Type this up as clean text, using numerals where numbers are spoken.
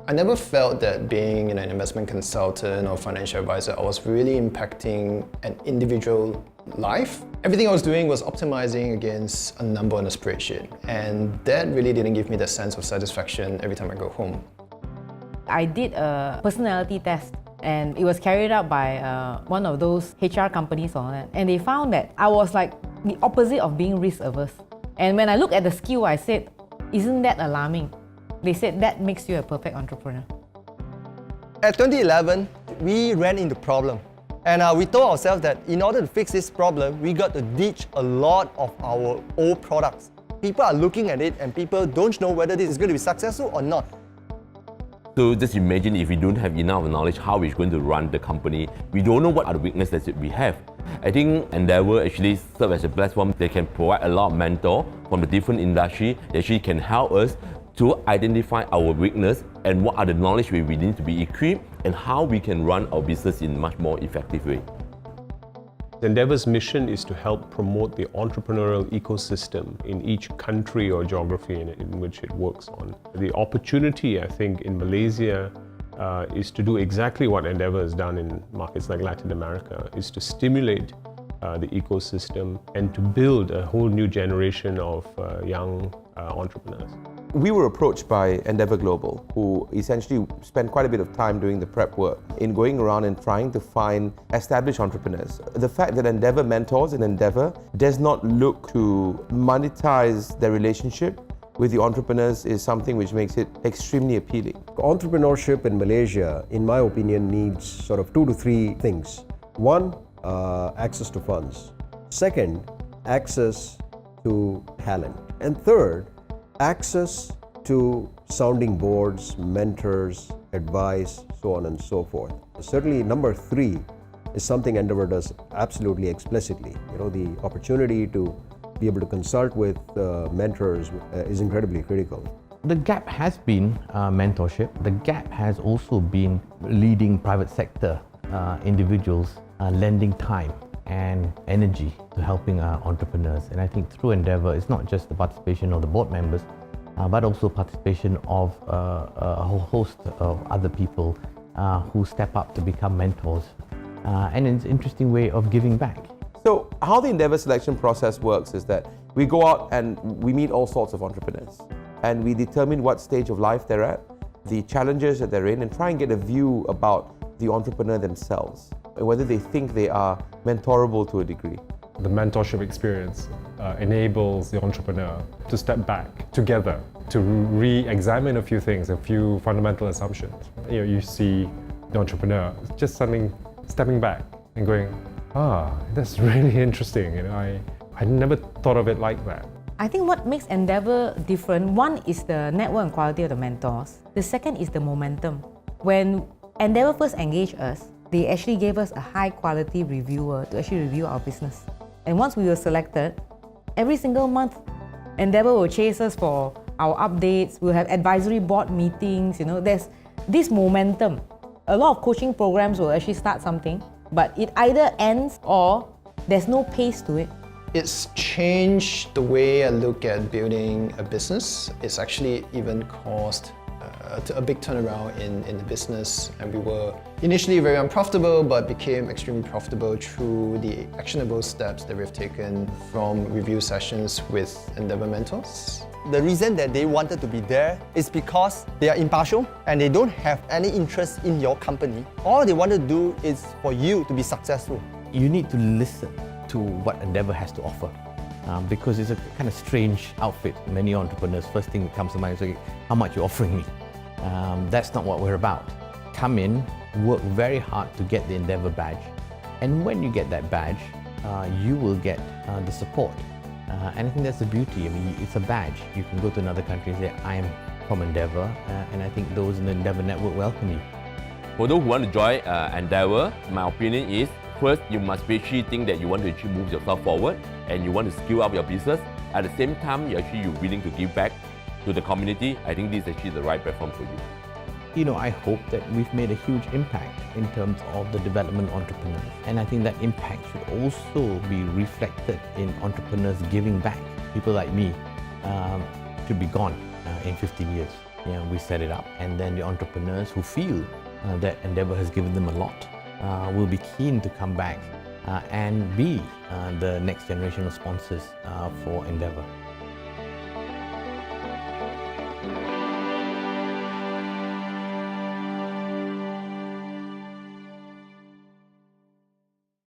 I never felt that being an investment consultant or financial advisor, I was really impacting an individual life. Everything I was doing was optimizing against a number on a spreadsheet, and that really didn't give me the sense of satisfaction every time I go home. I did a personality test, and it was carried out by one of those HR companies on it, and they found that I was like the opposite of being risk averse. And when I looked at the skill, I said, isn't that alarming? They said that makes you a perfect entrepreneur. At 2011, we ran into problem. And we told ourselves that in order to fix this problem, we got to ditch a lot of our old products. People are looking at it and people don't know whether this is going to be successful or not. So just imagine if we don't have enough knowledge how we're going to run the company, we don't know what are the weaknesses that we have. I think Endeavour actually serves as a platform that can provide a lot of mentor from the different industry that actually can help us to identify our weakness and what are the knowledge we need to be equipped and how we can run our business in a much more effective way. Endeavour's mission is to help promote the entrepreneurial ecosystem in each country or geography in which it works on. The opportunity, I think, in Malaysia is to do exactly what Endeavour has done in markets like Latin America, is to stimulate the ecosystem and to build a whole new generation of young entrepreneurs. We were approached by Endeavour Global, who essentially spent quite a bit of time doing the prep work in going around and trying to find established entrepreneurs. The fact that Endeavour mentors and Endeavour does not look to monetize their relationship with the entrepreneurs is something which makes it extremely appealing. Entrepreneurship in Malaysia, in my opinion, needs sort of 2 to 3 things. One, access to funds. Second, access to talent. And third, access to sounding boards, mentors, advice, so on and so forth. Certainly, number 3 is something Endeavour does absolutely explicitly. You know, the opportunity to be able to consult with mentors is incredibly critical. The gap has been mentorship. The gap has also been leading private sector individuals lending time and energy to helping entrepreneurs. And I think through Endeavour, it's not just the participation of the board members, but also participation of a whole host of other people who step up to become mentors. And it's an interesting way of giving back. So how the Endeavour selection process works is that we go out and we meet all sorts of entrepreneurs and we determine what stage of life they're at, the challenges that they're in, and try and get a view about the entrepreneur themselves, whether they think they are mentorable to a degree. The mentorship experience enables the entrepreneur to step back together, to re-examine a few things, a few fundamental assumptions. You see the entrepreneur just stepping back and going, that's really interesting. I never thought of it like that. I think what makes Endeavour different, one is the network and quality of the mentors. The second is the momentum. When Endeavour first engaged us, they actually gave us a high quality reviewer to actually review our business. And once we were selected, every single month, Endeavour will chase us for our updates. We'll have advisory board meetings. There's this momentum. A lot of coaching programs will actually start something, but it either ends or there's no pace to it. It's changed the way I look at building a business. It's actually even caused a big turnaround in the business, and we were initially very unprofitable but became extremely profitable through the actionable steps that we've taken from review sessions with Endeavour mentors. The reason that they wanted to be there is because they are impartial and they don't have any interest in your company. All they want to do is for you to be successful. You need to listen to what Endeavour has to offer. Because it's a kind of strange outfit. Many entrepreneurs, first thing that comes to mind is, okay, how much you're offering me? That's not what we're about. Come in, work very hard to get the Endeavour badge. And when you get that badge, you will get the support. And I think that's the beauty. I mean, it's a badge. You can go to another country and say, I am from Endeavour, and I think those in the Endeavour network welcome you. For those who want to join Endeavour, my opinion is, first, you must actually think that you want to actually move yourself forward and you want to scale up your business. At the same time, you're willing to give back to the community. I think this is actually the right platform for you. I hope that we've made a huge impact in terms of the development of entrepreneurs. And I think that impact should also be reflected in entrepreneurs giving back. People like me should be gone in 15 years. we set it up, and then the entrepreneurs who feel that Endeavour has given them a lot will be keen to come back and be the next generation of sponsors for Endeavour.